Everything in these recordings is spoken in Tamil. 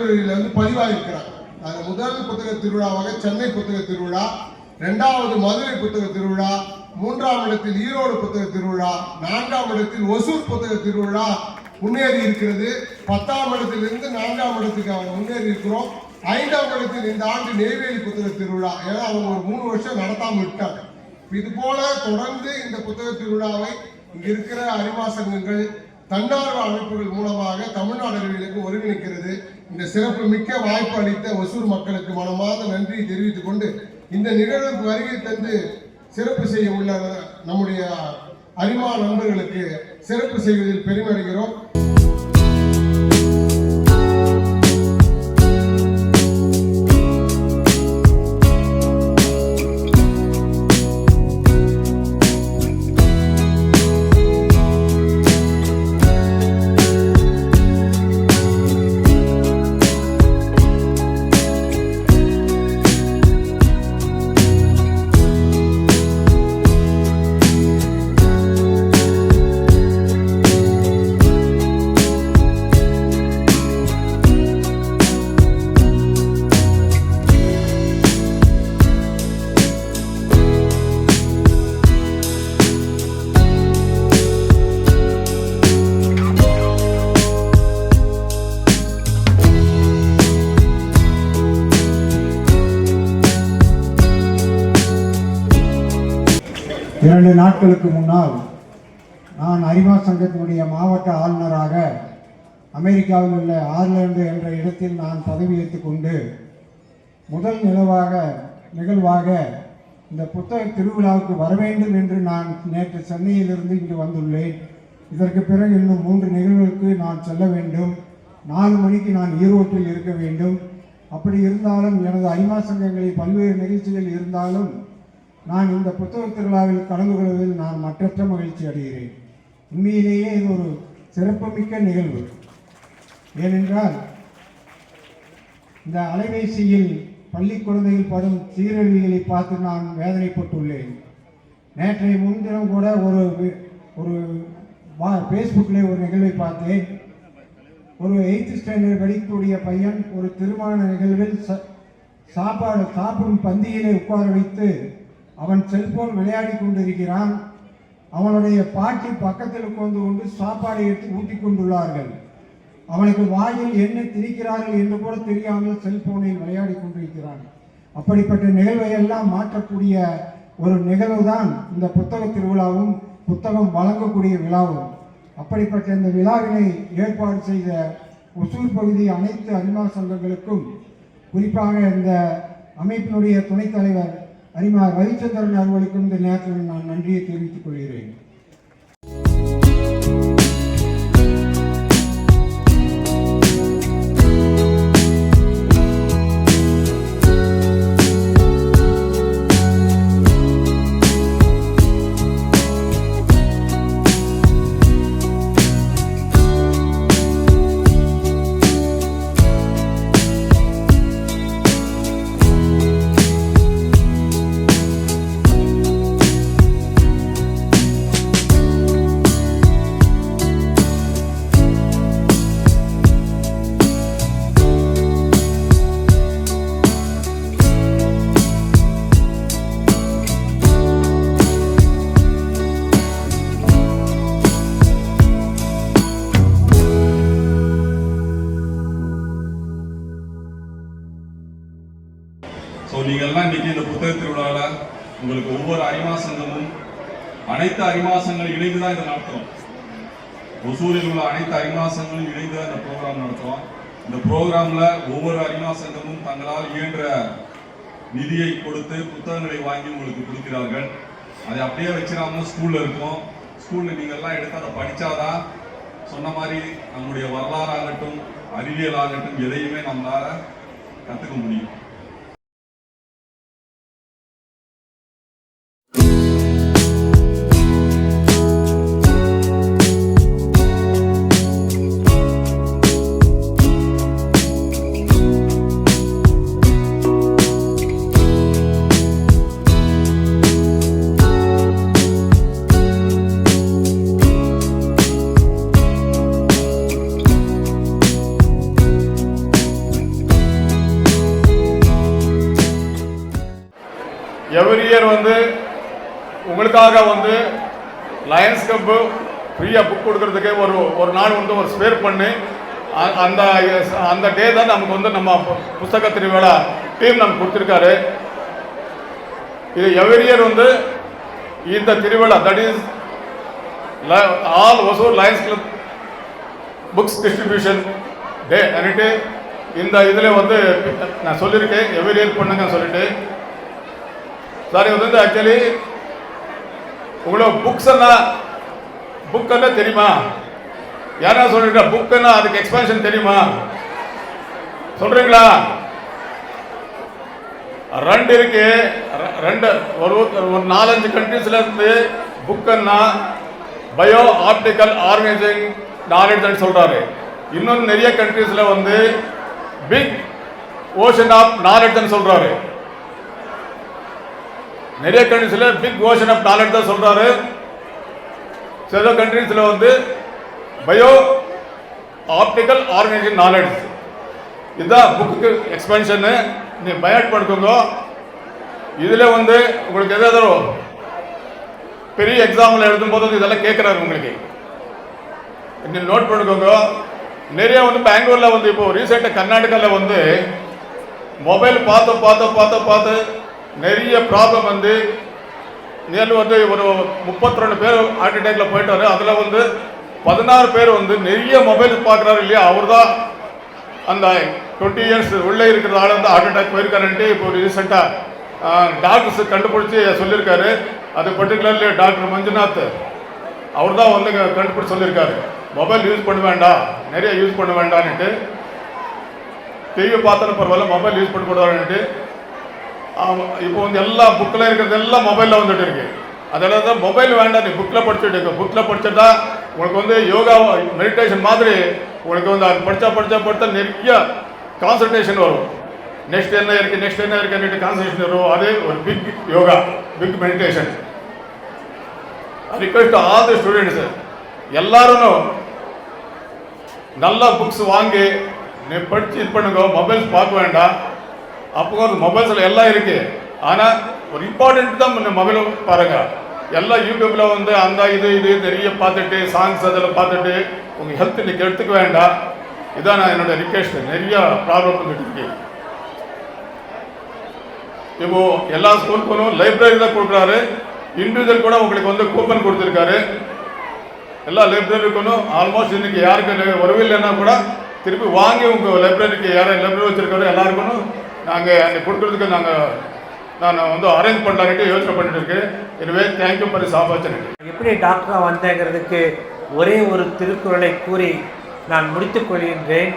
திருநெல்வேலியில் பதிவாயிருக்கிறார். அது முதல் புத்தக திருவிழாவாக சென்னை புத்தக திருவிழா, 2வது மதுரை புத்தக திருவிழா, 3ஆம் இடத்தில் ஈரோடு புத்தக திருவிழா, 4ஆம் இடத்தில் ஒசூர் புத்தக திருவிழா முன்னேறி இருக்கிறது. 10ஆம் இடத்திலிருந்து 4ஆம் இடத்துக்கு முன்னேறி இருக்கிறோம். 5ஆம் இடத்தில் இந்த ஆண்டு நெய்வேலி புத்தக திருவிழா, ஏன்னா அவங்க ஒரு 3 வருஷம் நடத்தாமல் விட்டாங்க. இது போல தொடர்ந்து இந்த புத்தக திருவிழாவை இங்க இருக்கிற அறிவா சங்கங்கள், தன்னார்வ அமைப்புகள் மூலமாக தமிழ்நாடு அறிவியலுக்கு ஒருங்கிணைக்கிறது. இந்த சிறப்பு மிக்க வாய்ப்பு அளித்த ஒசூர் மக்களுக்கு மனமார்ந்த நன்றியை தெரிவித்துக் கொண்டு, இந்த நிகழ்வுக்கு வருகை தந்து சிறப்பு செய்ய உள்ள நம்முடைய அறிவா நண்பர்களுக்கு சிறப்பு செய்வதில் பெருமை அடைகிறோம். இரண்டு நாட்களுக்கு முன்னால் நான் அறிவா சங்கத்தினுடைய மாவட்ட ஆளுநராக அமெரிக்காவில் உள்ள ஆர்லாந்து என்ற இடத்தில் நான் பதவியேற்றுக் கொண்டு முதல் நிகழ்வாக இந்த புத்தக திருவிழாவுக்கு வர வேண்டும் என்று நான் நேற்று சென்னையிலிருந்து இங்கு வந்துள்ளேன். இதற்கு பிறகு இன்னும் 3 நிகழ்வுகளுக்கு நான் செல்ல வேண்டும். 4 மணிக்கு நான் ஈரோட்டில் இருக்க வேண்டும். அப்படி இருந்தாலும் எனது அறிவா சங்கங்களில் பல்வேறு நிகழ்ச்சிகள் இருந்தாலும் நான் இந்த புத்தக திருவிழாவில் கலந்து கொள்வதில் நான் மற்றற்ற மகிழ்ச்சி அடைகிறேன். உண்மையிலேயே இது ஒரு சிறப்புமிக்க நிகழ்வு. ஏனென்றால் இந்த அலைபேசியில் பள்ளி குழந்தைகள் படும் சீரழிவுகளை பார்த்து நான் வேதனைப்பட்டுள்ளேன். நேற்றைய முன்தினம் கூட ஒரு ஃபேஸ்புக்கில் ஒரு நிகழ்வை பார்த்தேன். ஒரு 8th ஸ்டாண்டர்ட் படிக்கக்கூடிய பையன் ஒரு திருமண நிகழ்வில் சாப்பிடும் பந்தியிலே உட்கார வைத்து அவன் செல்போன் விளையாடி கொண்டிருக்கிறான். அவனுடைய பாட்டி பக்கத்தில் உட்கார்ந்து கொண்டு சாப்பாடை எடுத்து ஊட்டி கொண்டுள்ளார்கள். அவனுக்கு வாயில் என்ன திரிக்கிறார்கள் என்று கூட தெரியாமல் செல்போனில் விளையாடி கொண்டிருக்கிறான். அப்படிப்பட்ட நிகழ்வை எல்லாம் மாற்றக்கூடிய ஒரு நிகழ்வு தான் இந்த புத்தக திருவிழாவும் புத்தகம் வழங்கக்கூடிய விழாவும். அப்படிப்பட்ட இந்த விழாவினை ஏற்பாடு செய்த ஒசூர் பகுதி அனைத்து அறிவா சங்கங்களுக்கும், குறிப்பாக இந்த அமைப்பினுடைய துணைத் தலைவர் அறிஞர் ரவிச்சந்திரன் அவர்களுக்கும் இந்த நேரத்தில் நான் நன்றியை தெரிவித்துக் கொள்கிறேன். நீங்கள்லாம் இன்னைக்கு இந்த புத்தக திருவிழாவில் உங்களுக்கு ஒவ்வொரு அறிவா சங்கமும் அனைத்து அறிவா சங்கங்களும் இணைந்து தான் இதை நடத்துகிறோம். ஒசூரில் உள்ள அனைத்து அறிவா சங்கங்களும் இணைந்து தான் இந்த ப்ரோக்ராம் நடத்துகிறோம். இந்த ப்ரோக்ராமில் ஒவ்வொரு அறிவா சங்கமும் தங்களால் இயன்ற நிதியை கொடுத்து புத்தகங்களை வாங்கி உங்களுக்கு கொடுக்கிறார்கள். அதை அப்படியே வச்சிடாம ஸ்கூலில் இருக்கும். ஸ்கூலில் நீங்கள்லாம் எடுத்து அதை படித்தாதான் சொன்ன மாதிரி நம்முடைய வரலாறாகட்டும் அறிவியல் ஆகட்டும் எதையுமே நம்மளால் கற்றுக்க முடியும். எவ்ரி இயர் வந்து உங்களுக்காக வந்து லயன்ஸ் கிளப்பு ஃப்ரீயாக புக் கொடுக்கறதுக்கு ஒரு நாள் வந்து ஒரு ஸ்பேர் பண்ணி அந்த அந்த டே தான் நமக்கு வந்து நம்ம புஸ்தக திருவிழா டீம் நமக்கு கொடுத்துருக்காரு. இது எவ்ரி இயர் வந்து இந்த திருவிழா that is all Hosur Lions Club books distribution day அன்னிட்டு இந்த இதில் வந்து நான் சொல்லியிருக்கேன் எவ்ரி இயர் பண்ணுங்க சொல்லிட்டு. சார் இது வந்து ஆக்சுவலி உங்களுக்கு புக் என்ன தெரியுமா? யாரா சொல்றீங்க புக்குன்னா அதுக்கு எக்ஸ்பான்ஷன் தெரியுமா? சொல்றீங்களா? ரெண்டு இருக்கு. ஒரு 4-5 கண்ட்ரீஸ்ல இருந்து புக்குன்னா பயோ ஆப்டிக்கல் ஆர்கனைசிங் நாலேஜ் சொல்றாரு. இன்னும் நிறைய கண்ட்ரீஸ்ல வந்து பிக் ஓஷன் ஆஃப் நாலேஜ் சொல்றாரு. நிறைய கண்ட்ரீஸ்ல பிக் ஓஷன் ஆஃப் நாலேஜ் தான் சொல்றாரு. சில கண்ட்ரீஸ்ல வந்து பயோ ஆப்டிக்கல் ஆர்கனைசிங் நாலேஜ் இதுதான் புக்கு எக்ஸ்பென்ஷன். நீ பயட் பண்ணிக்கோங்க. இதில் வந்து உங்களுக்கு எதாவது பெரிய எக்ஸாம்பிள் எழுதும் போது இதெல்லாம் கேட்குறாரு உங்களுக்கு. நீ நோட் பண்ணிக்கோங்க. நிறைய வந்து பெங்களூரில் வந்து இப்போ ரீசெண்டாக கர்நாடகாவில் வந்து மொபைல் பார்த்து நிறைய ப்ராப்ளம் வந்து நேரில் வந்து ஒரு 32 பேர் ஹார்ட் அட்டாக்ல போயிட்டாரு. அதில் வந்து 16 பேர் வந்து நிறைய மொபைல் பார்க்குறாரு இல்லையா, அவர் தான் அந்த 20 இயர்ஸ் உள்ளே இருக்கிறதால வந்து ஹார்ட் அட்டாக் போயிருக்காருன்ட்டு இப்போ ரீசெண்டாக டாக்டர்ஸ் கண்டுபிடிச்சி சொல்லியிருக்காரு. அது பர்டிகுலர்லி டாக்டர் மஞ்சுநாத் அவர் தான் வந்து கண்டுபிடிச்சி சொல்லியிருக்காரு மொபைல் யூஸ் பண்ண வேண்டாம், நிறைய யூஸ் பண்ண வேண்டான்னுட்டு. டிவி பார்த்தாலும் பரவாயில்ல, மொபைல் யூஸ் பண்ணக்கூடாதுன்ட்டு. இப்போ வந்து எல்லா புக்கில் இருக்கிறது எல்லாம் மொபைலில் வந்துட்டு இருக்கு. அதெல்லாம் தான் மொபைல் வேண்டாம், நீ புக்கில் படிச்சுட்டு இருக்கு. புக்கில் படிச்சுட்டா உங்களுக்கு வந்து யோகா மெடிடேஷன் மாதிரி உங்களுக்கு வந்து அது படித்தா நிறைய கான்சன்ட்ரேஷன் வரும். நெக்ஸ்ட் என்ன இருக்குன்னுட்டு கான்சன்ட்ரேஷன் வரும். அது ஒரு big yoga, big meditation. Request all the students எல்லாரும் நல்ல புக்ஸ் வாங்கி நீ படித்து இது பண்ணுங்க. மொபைல்ஸ் பார்க்க வேண்டாம். அப்போ மொபைல்ஸில் எல்லாம் இருக்குது. ஆனால் ஒரு இம்பார்ட்டன்ட் தான் மொபைல் பாருங்கள். எல்லாம் யூடியூப்பில் வந்து அந்த இது நிறைய பார்த்துட்டு சாங்ஸ் அதில் பார்த்துட்டு உங்கள் ஹெல்த் இன்றைக்கி எடுத்துக்க வேண்டாம். இதான் நான் என்னோடய ரிக்வெஸ்ட். நிறைய ப்ராப்ளம் இருக்கு. இப்போது எல்லா ஸ்கூலுக்கும் லைப்ரரி தான் கொடுக்குறாரு. இண்டிவிஜுவல் கூட உங்களுக்கு வந்து கூப்பன் கொடுத்துருக்காரு. எல்லா லைப்ரரிக்கும் ஆல்மோஸ்ட் இன்றைக்கி யாருக்கு வரவில்லைன்னா கூட திருப்பி வாங்கி உங்கள் லைப்ரரிக்கு யாரும் லைப்ரரி வச்சுருக்காரு எல்லாருக்கும் நாங்கள் அங்கே கொடுக்குறதுக்கு நான் வந்து அரேஞ்ச் பண்ணலான்ட்டு யோசனை பண்ணிட்டு இருக்கேன். எனவே தேங்க்யூ ஃபார் திஸ் ஆப்பர்ச்சுனிட்டி. எப்படி டாக்டராக வந்தேங்கிறதுக்கு ஒரே ஒரு திருக்குறளை கூறி நான் முடித்துக் கொள்கின்றேன்.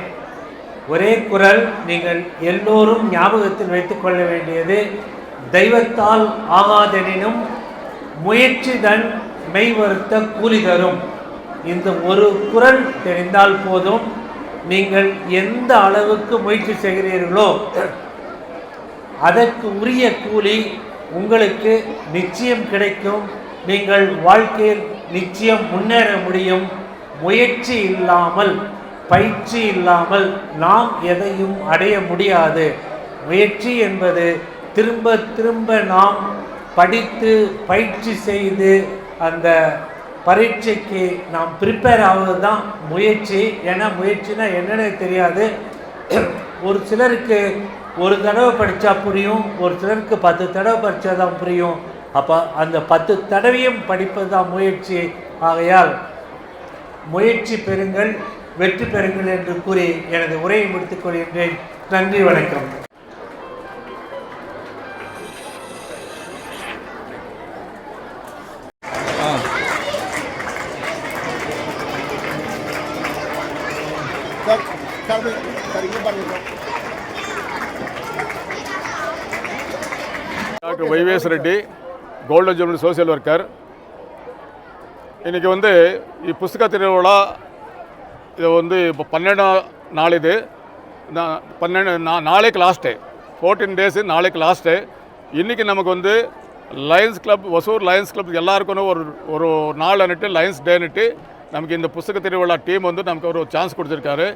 ஒரே குறள் நீங்கள் எல்லோரும் ஞாபகத்தில் வைத்துக்கொள்ள வேண்டியது, தெய்வத்தால் ஆகாதெனினும் முயற்சி தன் மெய் வருத்த கூலி தரும். இந்த ஒரு குறள் தெரிந்தால் போதும். நீங்கள் எந்த அளவுக்கு முயற்சி செய்கிறீர்களோ அதற்கு உரிய கூலி உங்களுக்கு நிச்சயம் கிடைக்கும். நீங்கள் வாழ்க்கையில் நிச்சயம் முன்னேற முடியும். முயற்சி இல்லாமல், பயிற்சி இல்லாமல் நாம் எதையும் அடைய முடியாது. முயற்சி என்பது திரும்ப திரும்ப நாம் படித்து பயிற்சி செய்து அந்த பரீட்சைக்கு நாம் ப்ரிப்பேர் ஆவது தான் முயற்சி. ஏன்னா முயற்சினா என்னென்னு தெரியாது. ஒரு சிலருக்கு ஒரு தடவை படித்தா புரியும், ஒரு சிலருக்கு 10 தடவை படித்தா தான் புரியும். அப்போ அந்த 10 தடவையும் படிப்பது தான் முயற்சி. ஆகையால் முயற்சி பெறுங்கள், வெற்றி பெறுங்கள் என்று கூறி எனது உரையை முடித்துக் கொள்கின்றேன். நன்றி, வணக்கம். டாக்டர் வைவேஸ் Reddy, golden jubilee social worker. இன்றைக்கி வந்து புஸ்தக திருவிழா இது வந்து இப்போ 12ஆம் நாள். இது 12 நாளைக்கு லாஸ்ட்டு, 14 டேஸு நாளைக்கு லாஸ்ட்டு. இன்றைக்கி நமக்கு வந்து Lions club, Hosur Lions club எல்லாருக்கும் ஒரு நாள் அன்னிட்டு லயன்ஸ் டேன்னுட்டு நமக்கு இந்த புஸ்தக திருவிழா டீம் வந்து நமக்கு ஒரு சான்ஸ் கொடுத்துருக்காரு.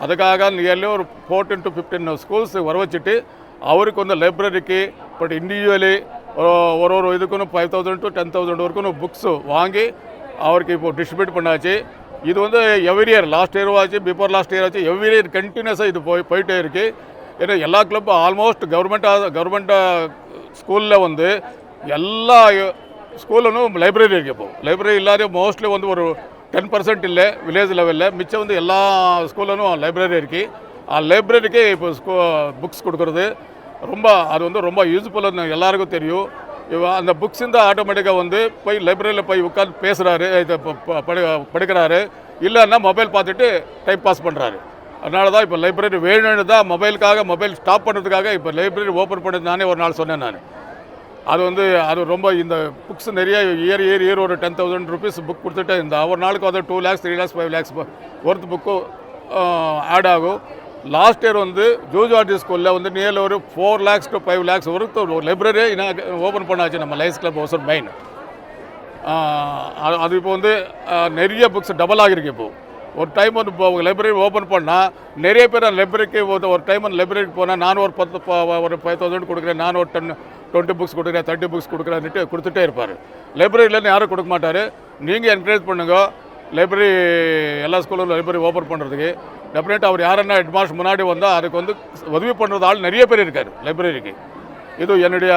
அதுக்காக நியர்லி ஒரு 14 to 15 ஸ்கூல்ஸ் வர வச்சுட்டு அவருக்கு வந்து லைப்ரரிக்கு பட் இண்டிவிஜுவலி ஒரு இதுக்குன்னு 5,000 to 10,000 வரைக்கும் புக்ஸு வாங்கி அவருக்கு இப்போ டிஸ்ட்ரிபியூட் பண்ணாச்சு. இது வந்து எவ்ரி இயர், லாஸ்ட் இயர் ஆச்சு, பிஃபோர் லாஸ்ட் இயர் ஆச்சு, எவ்ரி இயர் கண்டினியூஸாக இது போயிட்டே இருக்குது. ஏன்னா எல்லா கிளப்பும் ஆல்மோஸ்ட் கவர்மெண்ட் ஸ்கூலில் வந்து எல்லா ஸ்கூலும் லைப்ரரி இருக்குது. இப்போ லைப்ரரி இல்லாத மோஸ்ட்லி வந்து ஒரு 10% இல்லை வில்லேஜ் லெவலில், மிச்சம் வந்து எல்லா ஸ்கூலும் லைப்ரரி இருக்குது. லைப்ரரிக்கு இப்போ புக்ஸ் கொடுக்குறது அது வந்து ரொம்ப யூஸ்ஃபுல்லாக எல்லாருக்கும் தெரியும். அந்த புக்ஸ் இருந்தால் ஆட்டோமேட்டிக்காக வந்து போய் லைப்ரரியில் போய் உட்காந்து பேசுகிறாரு, இதை படிக்கிறாரு, இல்லைன்னா மொபைல் பார்த்துட்டு டைம் பாஸ் பண்ணுறாரு. அதனால தான் இப்போ லைப்ரரி வேணும்னு தான் மொபைல் ஸ்டாப் பண்ணுறதுக்காக இப்போ லைப்ரரி ஓப்பன் பண்ணது நானே ஒரு நாள் சொன்னேன். நான் அது ரொம்ப இந்த புக்ஸ் நிறைய இயர் ஒரு 10,000 rupees புக் கொடுத்துட்டு இந்த ஒரு நாளுக்கு வந்து 2 lakhs 3 lakhs 5 lakhs worth book add ஆகும். லாஸ்ட் இயர் வந்து ஜூஜார்ஜி ஸ்கூலில் வந்து நியர்லி ஒரு 4 lakhs to 5 lakhs ஒர்த் ஒரு லைப்ரரி ஓப்பன் பண்ணாச்சு நம்ம லயன்ஸ் கிளப் ஹவுஸ் மெயின். அது இப்போ வந்து நிறைய புக்ஸ் டபுள் ஆகிருக்கு. இப்போது ஒரு டைம் வந்து இப்போ லைப்ரரி ஓப்பன் பண்ணால் நிறைய பேர் லைப்ரரிக்கு ஒரு டைம் வந்து லைப்ரரிக்கு போனால் நான் ஒரு 5,000 கொடுக்குறேன், நான் ஒரு 20 புக்ஸ் கொடுக்குறேன், 30 புக்ஸ் கொடுக்குறேன்னுட்டு கொடுத்துட்டே இருப்பார். லைப்ரரியிலேருந்து யாரும் கொடுக்க மாட்டார். நீங்கள் என்கரேஜ் பண்ணுங்க லைப்ரரி, எல்லா ஸ்கூலில் லைப்ரரி ஓப்பன் பண்ணுறதுக்கு. டெஃபினட்டாக அவர் யாருன்னா ஹெட்மாஸ்டர் முன்னாடி வந்தால் அதுக்கு வந்து உதவி பண்ணுறது ஆள் நிறைய பேர் இருக்கார் லைப்ரரிக்கு. இது என்னுடைய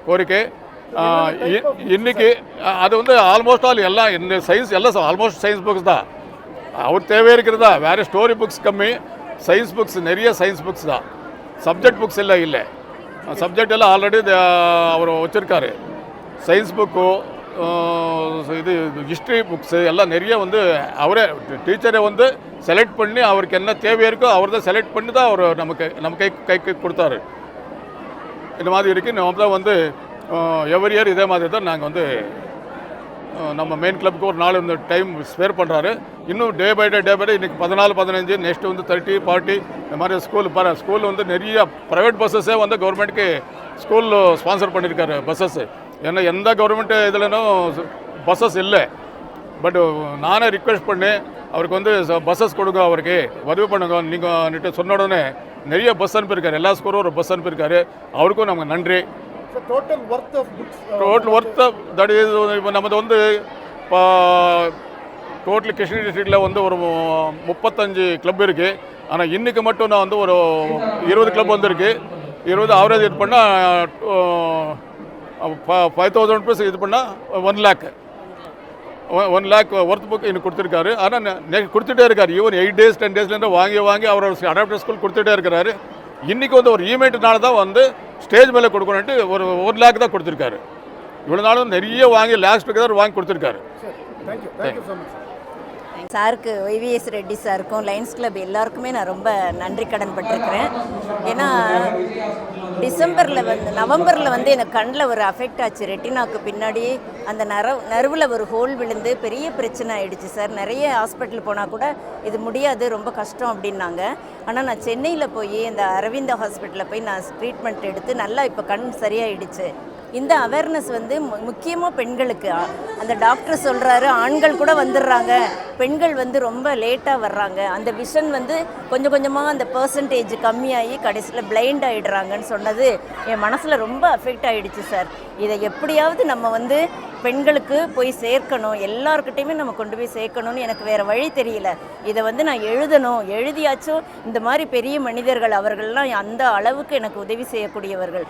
கோரிக்கை. இன்றைக்கி அது வந்து ஆல்மோஸ்ட் ஆல் எல்லாம் இந்த சயின்ஸ் எல்லாம் ஆல்மோஸ்ட் சயின்ஸ் புக்ஸ் தான் அவர் தேவை இருக்கிறதா. வேறு ஸ்டோரி புக்ஸ் கம்மி, சயின்ஸ் புக்ஸ் நிறைய சயின்ஸ் புக்ஸ் தான், சப்ஜெக்ட் புக்ஸ் எல்லாம் இல்லை. சப்ஜெக்ட் எல்லாம் ஆல்ரெடி அவர் வச்சுருக்காரு. சயின்ஸ் புக்கு, இது ஹிஸ்ட்ரி புக்ஸு எல்லாம் நிறைய வந்து அவரே டீச்சரை வந்து செலக்ட் பண்ணி அவருக்கு என்ன தேவை இருக்கோ அவர் தான் செலக்ட் பண்ணி தான் அவர் நம்ம கைக்கு கொடுத்தாரு. இந்த மாதிரி இருக்குது. நம்ம தான் வந்து எவ்ரி இயர் இதே மாதிரி தான் நாங்கள் வந்து நம்ம மெயின் கிளப்புக்கு ஒரு நாள் இந்த டைம் ஸ்பேர் பண்ணுறாரு. இன்னும் டே பை டே இன்றைக்கி 14, 15, நெக்ஸ்ட் வந்து 30, 40 இந்த மாதிரி ஸ்கூல் வந்து நிறைய ப்ரைவேட் பஸ்ஸஸே வந்து கவர்மெண்ட்டுக்கு ஸ்கூல் ஸ்பான்சர் பண்ணியிருக்காரு பஸ்ஸஸ்ஸு. ஏன்னா எந்த கவர்மெண்ட் இதுலனும் பஸ்ஸஸ் இல்லை. பட் நானே ரிக்வெஸ்ட் பண்ணி அவருக்கு வந்து பஸ்ஸஸ் கொடுங்க, அவருக்கு உதவி பண்ணுங்க நீங்கள் சொன்ன உடனே நிறைய பஸ் அனுப்பியிருக்காரு. எல்லா ஸ்கூலும் ஒரு பஸ் அனுப்பியிருக்காரு. அவருக்கும் நமக்கு நன்றி. டோட்டல் ஒர்த் தட் இஸ் இப்போ நமது வந்து இப்போ டோட்டல் கிருஷ்ணகிரி டிஸ்ட்ரிக்டில் வந்து ஒரு 35 கிளப் இருக்குது. ஆனால் இன்றைக்கி மட்டும் நான் வந்து ஒரு 20 கிளப் வந்துருக்கு. 20 ஆவரேஜ் இது பண்ணால் 5,000 rupees இது பண்ணால் 1 lakh ஒர்த் புக் இன்னும் கொடுத்துருக்காரு. ஆனால் கொடுத்துட்டே இருக்காரு. ஈவன் 8 days 10 daysலேருந்து வாங்கி அவர் அடாப்டர் ஸ்கூல் கொடுத்துட்டே இருக்கிறாரு. இன்றைக்கி வந்து ஒரு ஈவெண்ட்னால தான் வந்து ஸ்டேஜ் மேலே கொடுக்கணுன்ட்டு ஒரு 1 lakh தான் கொடுத்துருக்காரு. இவ்வளோ நாளும் நிறைய வாங்கி லாஸ்ட் டுகெதர் வாங்கி கொடுத்துருக்காரு. Thank you so much. சாருக்கு ஒய்விஎஸ் ரெட்டி சாருக்கும் லயன்ஸ் கிளப் எல்லாருக்குமே நான் ரொம்ப நன்றி கடன் பட்டிருக்கிறேன். ஏன்னா நவம்பரில் வந்து எனக்கு கண்ணில் ஒரு அஃபெக்ட் ஆச்சு. ரெட்டினாக்கு பின்னாடி அந்த நர்வில் ஒரு ஹோல் விழுந்து பெரிய பிரச்சனை ஆகிடுச்சு சார். நிறைய ஹாஸ்பிட்டல் போனால் கூட இது முடியாது, ரொம்ப கஷ்டம் அப்படின்னாங்க. ஆனால் நான் சென்னையில் போய் இந்த அரவிந்தா ஹாஸ்பிட்டலில் போய் நான் ட்ரீட்மெண்ட் எடுத்து நல்லா இப்போ கண் சரியாயிடுச்சு. இந்த அவேர்னஸ் வந்து முக்கியமாக பெண்களுக்கு, அந்த டாக்டர் சொல்கிறாரு ஆண்கள் கூட வந்துடுறாங்க, பெண்கள் வந்து ரொம்ப லேட்டாக வர்றாங்க. அந்த விஷன் வந்து கொஞ்சம் கொஞ்சமாக அந்த பர்சன்டேஜ் கம்மியாகி கடைசியில் பிளைண்ட் ஆகிடுறாங்கன்னு சொன்னது என் மனசில் ரொம்ப அஃபெக்ட் ஆகிடுச்சு சார். இதை எப்படியாவது நம்ம வந்து பெண்களுக்கு போய் சேர்க்கணும், எல்லாருக்கிட்டையுமே நம்ம கொண்டு போய் சேர்க்கணும்னு எனக்கு வேறு வழி தெரியல. இதை வந்து நான் எழுதியாச்சும் இந்த மாதிரி பெரிய மனிதர்கள் அவர்கள்லாம் அந்த அளவுக்கு எனக்கு உதவி செய்யக்கூடியவர்கள்.